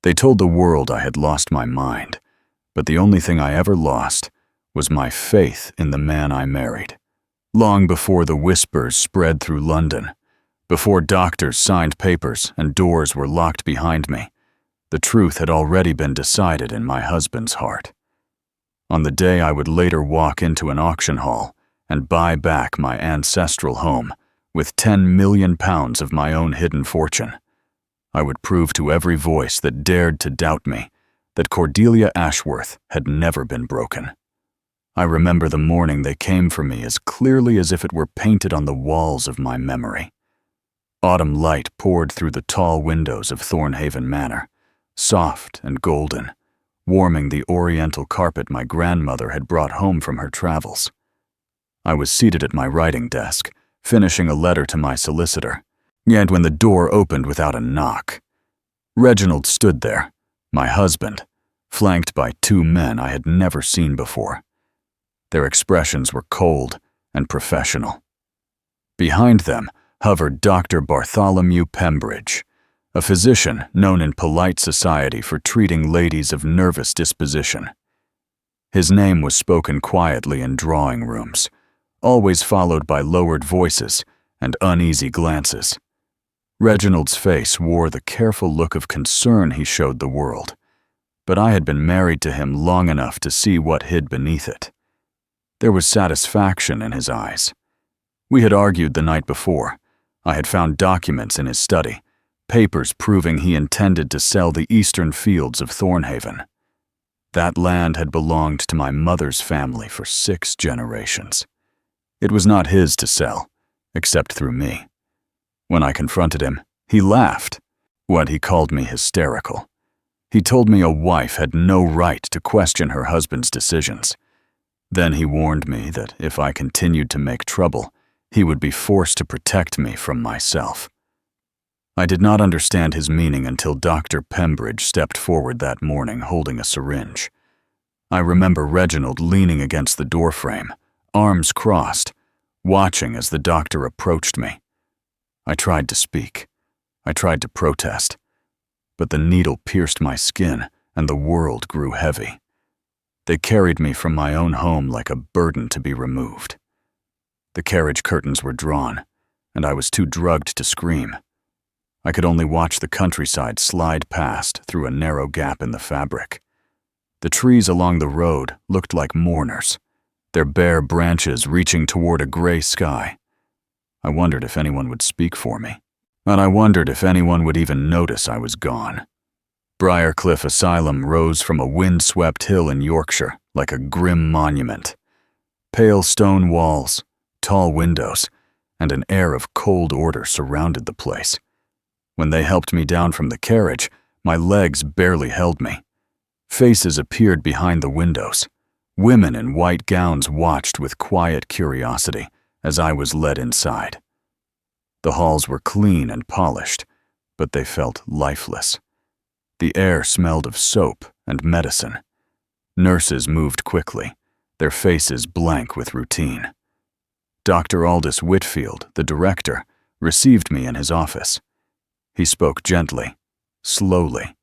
They told the world I had lost my mind, but the only thing I ever lost was my faith in the man I married. Long before the whispers spread through London, before doctors signed papers and doors were locked behind me, the truth had already been decided in my husband's heart. On the day I would later walk into an auction hall and buy back my ancestral home with £10 million of my own hidden fortune, I would prove to every voice that dared to doubt me that Cordelia Ashworth had never been broken. I remember the morning they came for me as clearly as if it were painted on the walls of my memory. Autumn light poured through the tall windows of Thornhaven Manor, soft and golden, warming the oriental carpet my grandmother had brought home from her travels. I was seated at my writing desk, finishing a letter to my solicitor, yet when the door opened without a knock, Reginald stood there, my husband, flanked by two men I had never seen before. Their expressions were cold and professional. Behind them hovered Dr. Bartholomew Pembridge, a physician known in polite society for treating ladies of nervous disposition. His name was spoken quietly in drawing rooms, always followed by lowered voices and uneasy glances. Reginald's face wore the careful look of concern he showed the world, but I had been married to him long enough to see what hid beneath it. There was satisfaction in his eyes. We had argued the night before. I had found documents in his study, papers proving he intended to sell the eastern fields of Thornhaven. That land had belonged to my mother's family for 6 generations. It was not his to sell, except through me. When I confronted him, he laughed. He called me hysterical. He told me a wife had no right to question her husband's decisions. Then he warned me that if I continued to make trouble, he would be forced to protect me from myself. I did not understand his meaning until Dr. Pembridge stepped forward that morning holding a syringe. I remember Reginald leaning against the doorframe, arms crossed, watching as the doctor approached me. I tried to speak. I tried to protest. But the needle pierced my skin and the world grew heavy. They carried me from my own home like a burden to be removed. The carriage curtains were drawn, and I was too drugged to scream. I could only watch the countryside slide past through a narrow gap in the fabric. The trees along the road looked like mourners, their bare branches reaching toward a gray sky. I wondered if anyone would speak for me, and I wondered if anyone would even notice I was gone. Briercliffe Asylum rose from a wind-swept hill in Yorkshire like a grim monument. Pale stone walls, tall windows, and an air of cold order surrounded the place. When they helped me down from the carriage, my legs barely held me. Faces appeared behind the windows. Women in white gowns watched with quiet curiosity as I was led inside. The halls were clean and polished, but they felt lifeless. The air smelled of soap and medicine. Nurses moved quickly, their faces blank with routine. Dr. Aldous Whitfield, the director, received me in his office. He spoke gently, slowly,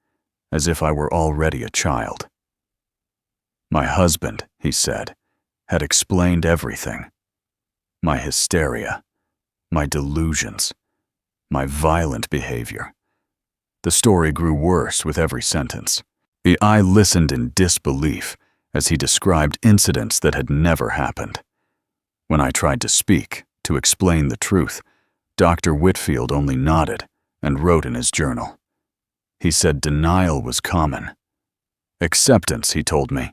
as if I were already a child. My husband, he said, had explained everything. My hysteria, my delusions, my violent behavior. The story grew worse with every sentence. I listened in disbelief as he described incidents that had never happened. When I tried to speak, to explain the truth, Dr. Whitfield only nodded and wrote in his journal. He said denial was common. Acceptance, he told me,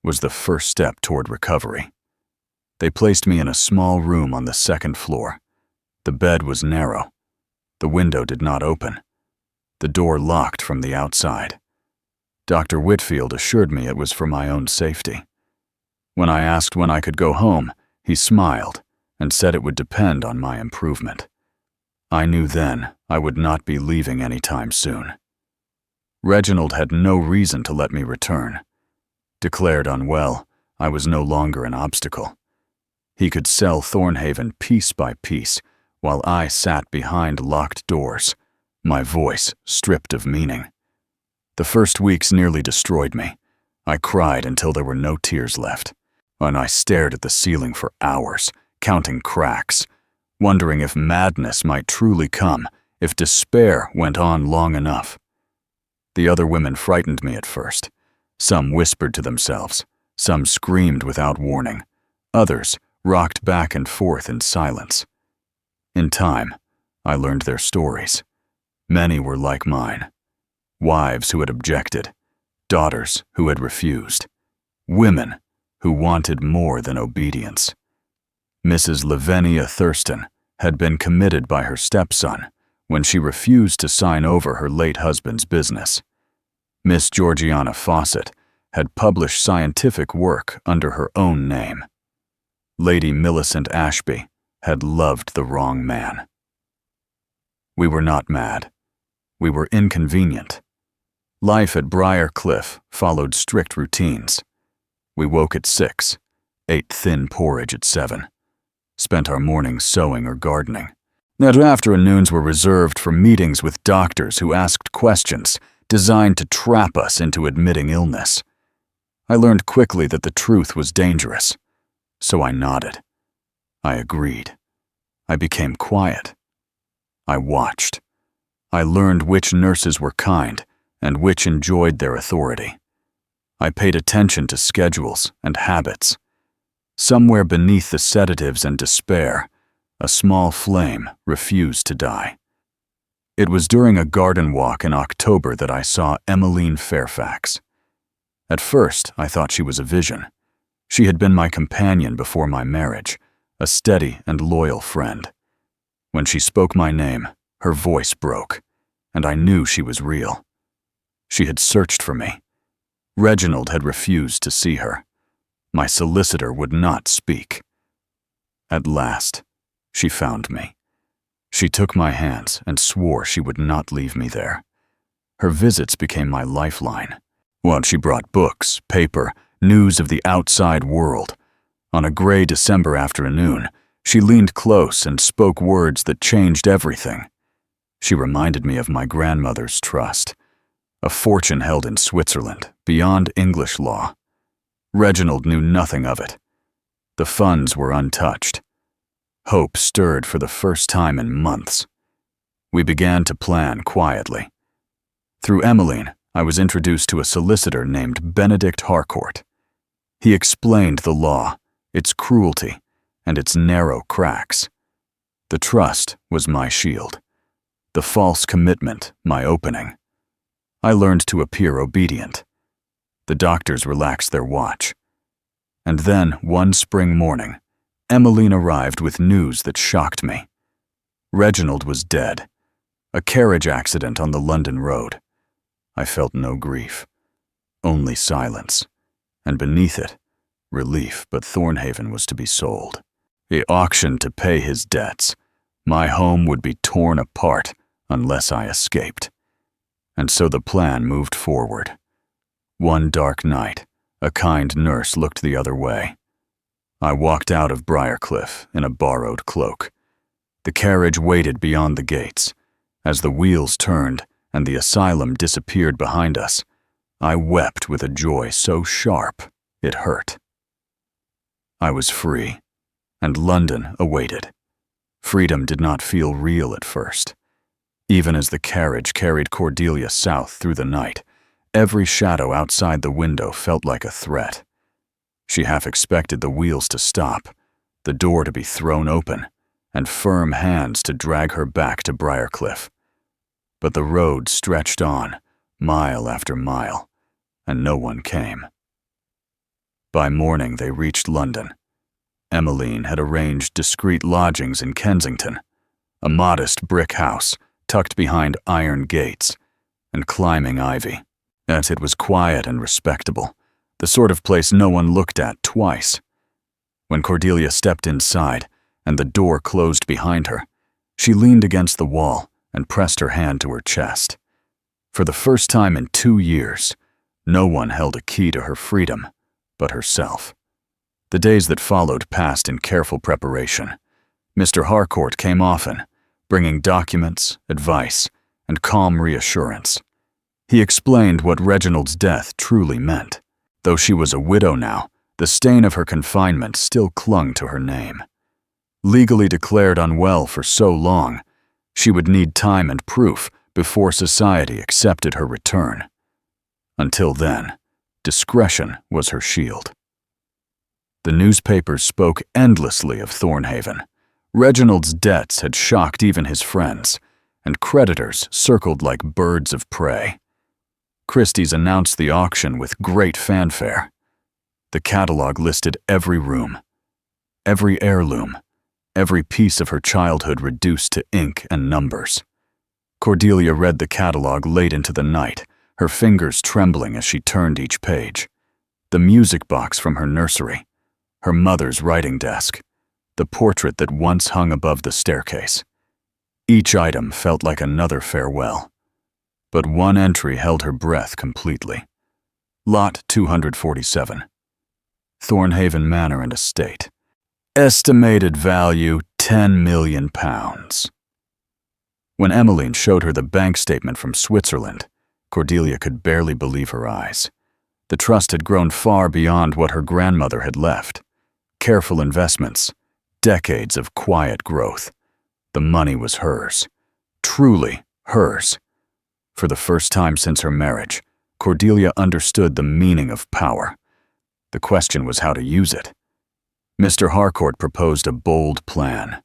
was the first step toward recovery. They placed me in a small room on the 2nd floor. The bed was narrow. The window did not open. The door locked from the outside. Dr. Whitfield assured me it was for my own safety. When I asked when I could go home, he smiled and said it would depend on my improvement. I knew then I would not be leaving any time soon. Reginald had no reason to let me return. Declared unwell, I was no longer an obstacle. He could sell Thornhaven piece by piece, while I sat behind locked doors, my voice stripped of meaning. The first weeks nearly destroyed me. I cried until there were no tears left, and I stared at the ceiling for hours, counting cracks, wondering if madness might truly come, if despair went on long enough. The other women frightened me at first. Some whispered to themselves, some screamed without warning, others rocked back and forth in silence. In time, I learned their stories. Many were like mine. Wives who had objected, daughters who had refused, women who wanted more than obedience. Mrs. Lavinia Thurston had been committed by her stepson when she refused to sign over her late husband's business. Miss Georgiana Fawcett had published scientific work under her own name. Lady Millicent Ashby had loved the wrong man. We were not mad. We were inconvenient. Life at Briercliffe followed strict routines. We woke at 6, ate thin porridge at 7, spent our mornings sewing or gardening. That afternoons were reserved for meetings with doctors who asked questions designed to trap us into admitting illness. I learned quickly that the truth was dangerous, so I nodded. I agreed. I became quiet. I watched. I learned which nurses were kind and which enjoyed their authority. I paid attention to schedules and habits. Somewhere beneath the sedatives and despair, a small flame refused to die. It was during a garden walk in October that I saw Emmeline Fairfax. At first, I thought she was a vision. She had been my companion before my marriage, a steady and loyal friend. When she spoke my name, her voice broke, and I knew she was real. She had searched for me. Reginald had refused to see her. My solicitor would not speak. At last, she found me. She took my hands and swore she would not leave me there. Her visits became my lifeline. Well, she brought books, paper, news of the outside world. On a gray December afternoon, she leaned close and spoke words that changed everything. She reminded me of my grandmother's trust, a fortune held in Switzerland, beyond English law. Reginald knew nothing of it. The funds were untouched. Hope stirred for the first time in months. We began to plan quietly. Through Emmeline, I was introduced to a solicitor named Benedict Harcourt. He explained the law, its cruelty, and its narrow cracks. The trust was my shield. The false commitment, my opening. I learned to appear obedient. The doctors relaxed their watch. And then, one spring morning, Emmeline arrived with news that shocked me. Reginald was dead. A carriage accident on the London road. I felt no grief, only silence, and beneath it, relief, but Thornhaven was to be sold. He auctioned to pay his debts. My home would be torn apart unless I escaped. And so the plan moved forward. One dark night, a kind nurse looked the other way. I walked out of Briercliffe in a borrowed cloak. The carriage waited beyond the gates. As the wheels turned and the asylum disappeared behind us, I wept with a joy so sharp it hurt. I was free, and London awaited. Freedom did not feel real at first. Even as the carriage carried Cordelia south through the night, every shadow outside the window felt like a threat. She half expected the wheels to stop, the door to be thrown open, and firm hands to drag her back to Briercliffe. But the road stretched on, mile after mile, and no one came. By morning they reached London. Emmeline had arranged discreet lodgings in Kensington, a modest brick house tucked behind iron gates and climbing ivy. Yet it was quiet and respectable, the sort of place no one looked at twice. When Cordelia stepped inside and the door closed behind her, she leaned against the wall and pressed her hand to her chest. For the first time in 2 years, no one held a key to her freedom but herself. The days that followed passed in careful preparation. Mr. Harcourt came often, bringing documents, advice, and calm reassurance. He explained what Reginald's death truly meant. Though she was a widow now, the stain of her confinement still clung to her name. Legally declared unwell for so long, she would need time and proof before society accepted her return. Until then, discretion was her shield. The newspapers spoke endlessly of Thornhaven. Reginald's debts had shocked even his friends, and creditors circled like birds of prey. Christie's announced the auction with great fanfare. The catalog listed every room, every heirloom, every piece of her childhood reduced to ink and numbers. Cordelia read the catalog late into the night, her fingers trembling as she turned each page. The music box from her nursery, her mother's writing desk, the portrait that once hung above the staircase. Each item felt like another farewell. But one entry held her breath completely. Lot 247. Thornhaven Manor and Estate. Estimated value £10 million. When Emmeline showed her the bank statement from Switzerland, Cordelia could barely believe her eyes. The trust had grown far beyond what her grandmother had left. Careful investments, decades of quiet growth. The money was hers. Truly hers. For the first time since her marriage, Cordelia understood the meaning of power. The question was how to use it. Mr. Harcourt proposed a bold plan.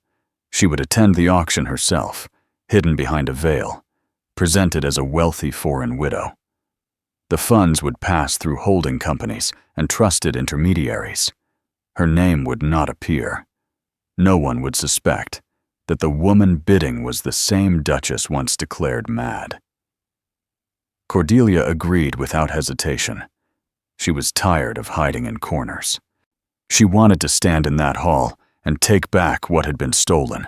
She would attend the auction herself, hidden behind a veil, presented as a wealthy foreign widow. The funds would pass through holding companies and trusted intermediaries. Her name would not appear. No one would suspect that the woman bidding was the same Duchess once declared mad. Cordelia agreed without hesitation. She was tired of hiding in corners. She wanted to stand in that hall and take back what had been stolen.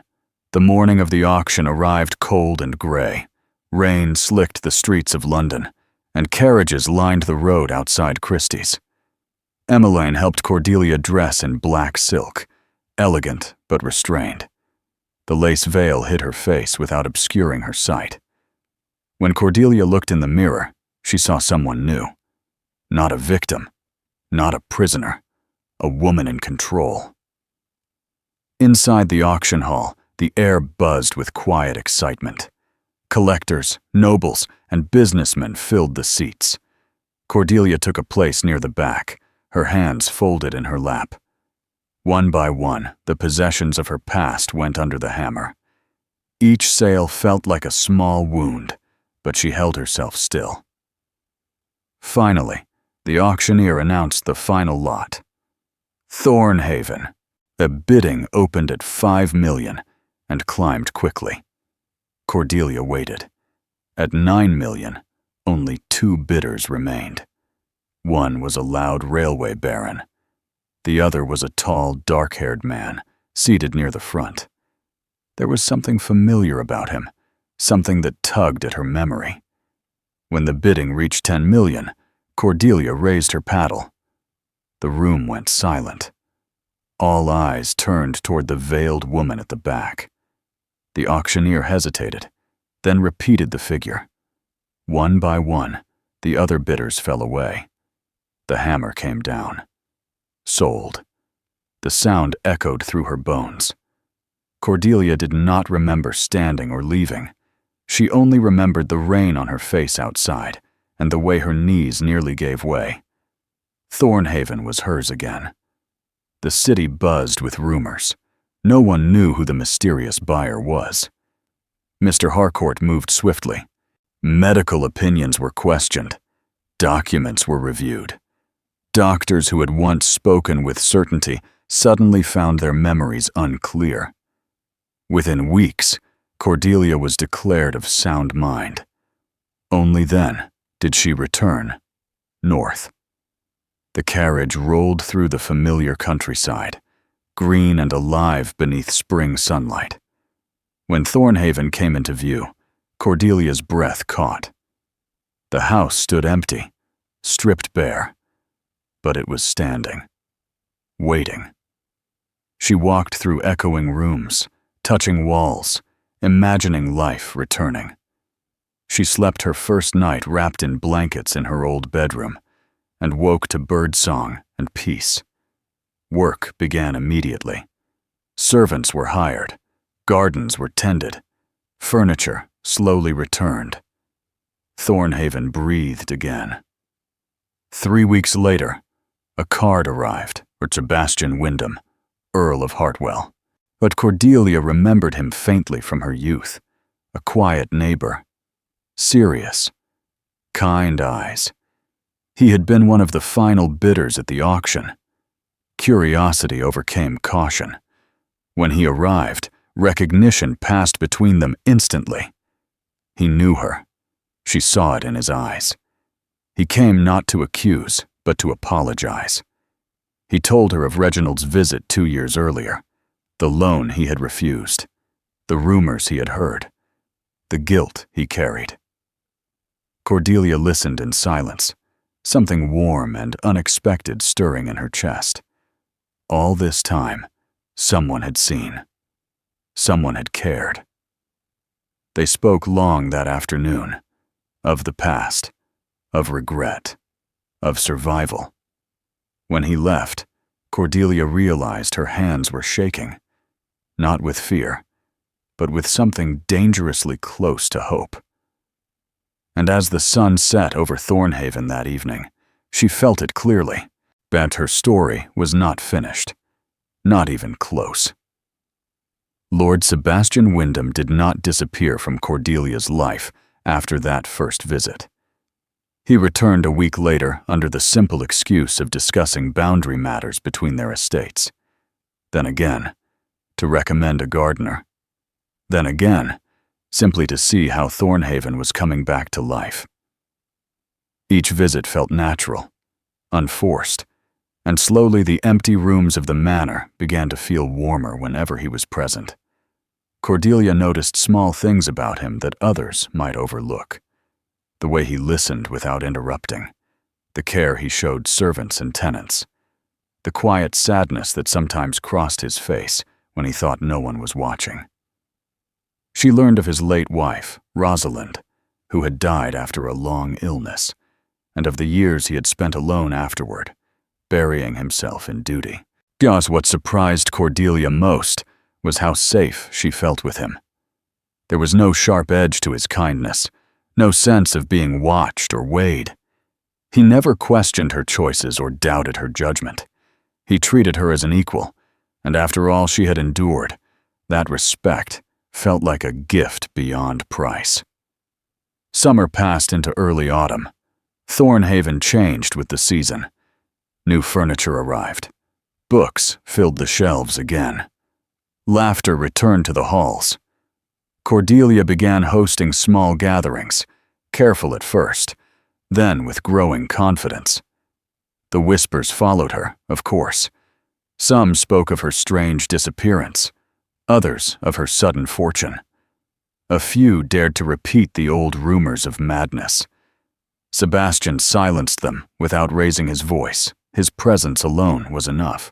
The morning of the auction arrived cold and gray. Rain slicked the streets of London, and carriages lined the road outside Christie's. Emmeline helped Cordelia dress in black silk, elegant but restrained. The lace veil hid her face without obscuring her sight. When Cordelia looked in the mirror, she saw someone new. Not a victim, not a prisoner, a woman in control. Inside the auction hall, the air buzzed with quiet excitement. Collectors, nobles, and businessmen filled the seats. Cordelia took a place near the back, her hands folded in her lap. One by one, the possessions of her past went under the hammer. Each sale felt like a small wound, but she held herself still. Finally, the auctioneer announced the final lot. Thornhaven. The bidding opened at $5 million and climbed quickly. Cordelia waited. At $9 million, only 2 bidders remained. One was a loud railway baron. The other was a tall, dark-haired man, seated near the front. There was something familiar about him, something that tugged at her memory. When the bidding reached $10 million, Cordelia raised her paddle. The room went silent. All eyes turned toward the veiled woman at the back. The auctioneer hesitated, then repeated the figure. One by one, the other bidders fell away. The hammer came down. Sold. The sound echoed through her bones. Cordelia did not remember standing or leaving. She only remembered the rain on her face outside and the way her knees nearly gave way. Thornhaven was hers again. The city buzzed with rumors. No one knew who the mysterious buyer was. Mr. Harcourt moved swiftly. Medical opinions were questioned. Documents were reviewed. Doctors who had once spoken with certainty suddenly found their memories unclear. Within weeks, Cordelia was declared of sound mind. Only then did she return north. The carriage rolled through the familiar countryside, green and alive beneath spring sunlight. When Thornhaven came into view, Cordelia's breath caught. The house stood empty, stripped bare, but it was standing, waiting. She walked through echoing rooms, touching walls, imagining life returning. She slept her first night wrapped in blankets in her old bedroom, and woke to birdsong and peace. Work began immediately. Servants were hired, gardens were tended, furniture slowly returned. Thornhaven breathed again. 3 weeks later, a card arrived for Sebastian Wyndham, Earl of Hartwell, but Cordelia remembered him faintly from her youth, a quiet neighbor, serious, kind eyes. He had been one of the final bidders at the auction. Curiosity overcame caution. When he arrived, recognition passed between them instantly. He knew her. She saw it in his eyes. He came not to accuse, but to apologize. He told her of Reginald's visit 2 years earlier, the loan he had refused, the rumors he had heard, the guilt he carried. Cordelia listened in silence, something warm and unexpected stirring in her chest. All this time, someone had seen. Someone had cared. They spoke long that afternoon, of the past, of regret, of survival. When he left, Cordelia realized her hands were shaking, not with fear, but with something dangerously close to hope. And as the sun set over Thornhaven that evening, she felt it clearly, that her story was not finished, not even close. Lord Sebastian Wyndham did not disappear from Cordelia's life after that first visit. He returned a week later under the simple excuse of discussing boundary matters between their estates. Then again, to recommend a gardener. Then again, simply to see how Thornhaven was coming back to life. Each visit felt natural, unforced, and slowly the empty rooms of the manor began to feel warmer whenever he was present. Cordelia noticed small things about him that others might overlook. The way he listened without interrupting, the care he showed servants and tenants, the quiet sadness that sometimes crossed his face when he thought no one was watching. She learned of his late wife, Rosalind, who had died after a long illness, and of the years he had spent alone afterward, burying himself in duty. Just what surprised Cordelia most was how safe she felt with him. There was no sharp edge to his kindness, no sense of being watched or weighed. He never questioned her choices or doubted her judgment. He treated her as an equal, and after all she had endured, that respect felt like a gift beyond price. Summer passed into early autumn. Thornhaven changed with the season. New furniture arrived. Books filled the shelves again. Laughter returned to the halls. Cordelia began hosting small gatherings, careful at first, then with growing confidence. The whispers followed her, of course. Some spoke of her strange disappearance, others of her sudden fortune. A few dared to repeat the old rumors of madness. Sebastian silenced them without raising his voice. His presence alone was enough.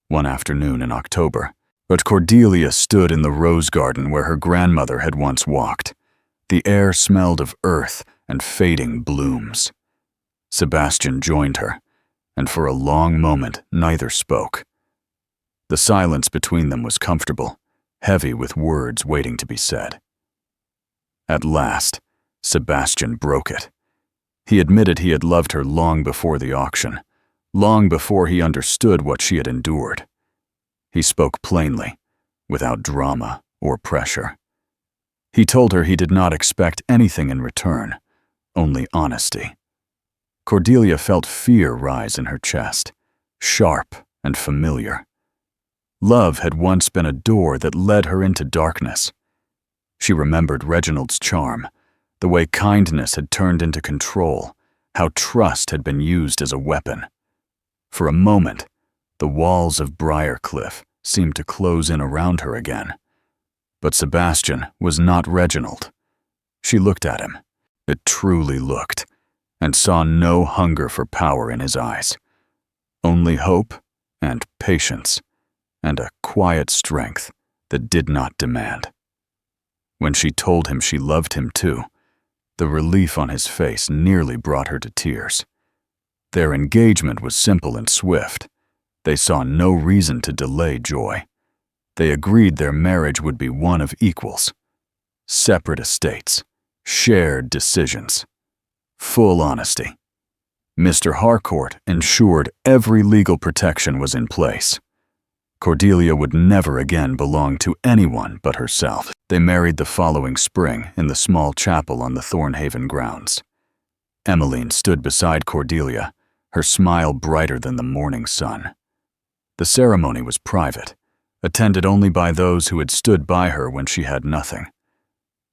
One afternoon in October, but Cordelia stood in the rose garden where her grandmother had once walked. The air smelled of earth and fading blooms. Sebastian joined her, and for a long moment neither spoke. The silence between them was comfortable, heavy with words waiting to be said. At last, Sebastian broke it. He admitted he had loved her long before the auction, long before he understood what she had endured. He spoke plainly, without drama or pressure. He told her he did not expect anything in return, only honesty. Cordelia felt fear rise in her chest, sharp and familiar. Love had once been a door that led her into darkness. She remembered Reginald's charm, the way kindness had turned into control, how trust had been used as a weapon. For a moment, the walls of Briercliffe seemed to close in around her again. But Sebastian was not Reginald. She looked at him. It truly looked, and saw no hunger for power in his eyes. Only hope and patience, and a quiet strength that did not demand. When she told him she loved him too, The relief on his face nearly brought her to tears. Their engagement was simple and swift. They saw no reason to delay joy. They agreed their marriage would be one of equals. Separate estates, shared decisions, full honesty. Mr. Harcourt ensured every legal protection was in place. Cordelia would never again belong to anyone but herself. They married the following spring in the small chapel on the Thornhaven grounds. Emmeline stood beside Cordelia, her smile brighter than the morning sun. The ceremony was private, attended only by those who had stood by her when she had nothing.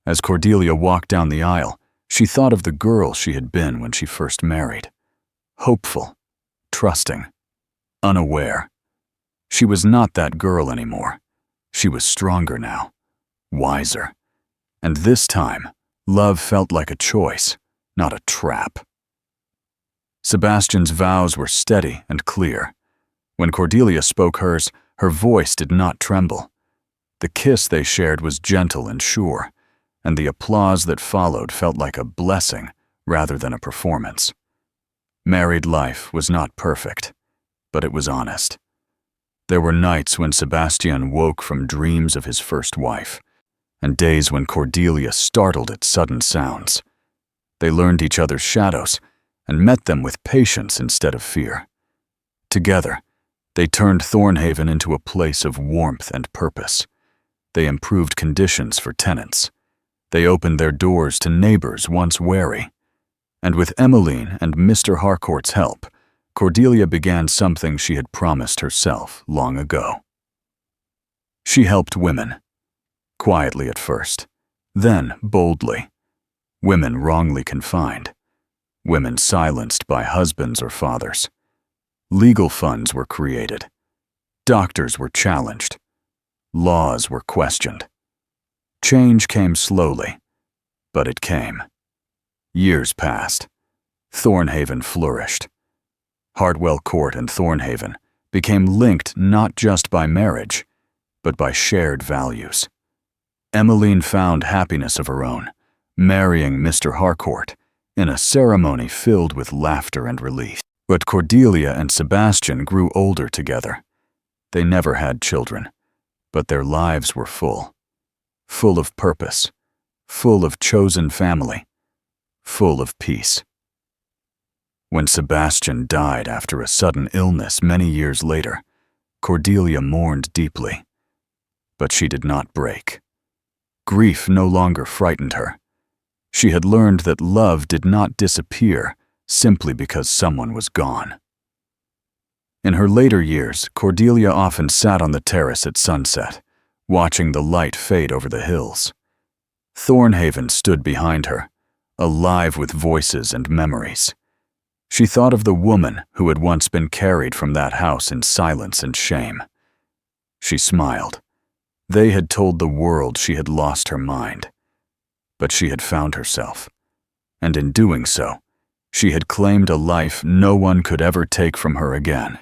As Cordelia walked down the aisle, she thought of the girl she had been when she first married. Hopeful, trusting, unaware. She was not that girl anymore. She was stronger now, wiser. And this time, love felt like a choice, not a trap. Sebastian's vows were steady and clear. When Cordelia spoke hers, her voice did not tremble. The kiss they shared was gentle and sure, and the applause that followed felt like a blessing rather than a performance. Married life was not perfect, but it was honest. There were nights when Sebastian woke from dreams of his first wife, and days when Cordelia startled at sudden sounds. They learned each other's shadows and met them with patience instead of fear. Together, they turned Thornhaven into a place of warmth and purpose. They improved conditions for tenants. They opened their doors to neighbors once wary. And with Emmeline and Mr. Harcourt's help, Cordelia began something she had promised herself long ago. She helped women, quietly at first, then boldly. Women wrongly confined, women silenced by husbands or fathers. Legal funds were created. Doctors were challenged. Laws were questioned. Change came slowly, but it came. Years passed. Thornhaven flourished. Hartwell Court and Thornhaven became linked not just by marriage, but by shared values. Emmeline found happiness of her own, marrying Mr. Harcourt in a ceremony filled with laughter and relief. But Cordelia and Sebastian grew older together. They never had children, but their lives were full of purpose, full of chosen family, full of peace. When Sebastian died after a sudden illness many years later, Cordelia mourned deeply, but she did not break. Grief no longer frightened her. She had learned that love did not disappear simply because someone was gone. In her later years, Cordelia often sat on the terrace at sunset, watching the light fade over the hills. Thornhaven stood behind her, alive with voices and memories. She thought of the woman who had once been carried from that house in silence and shame. She smiled. They had told the world she had lost her mind. But she had found herself, and in doing so, she had claimed a life no one could ever take from her again.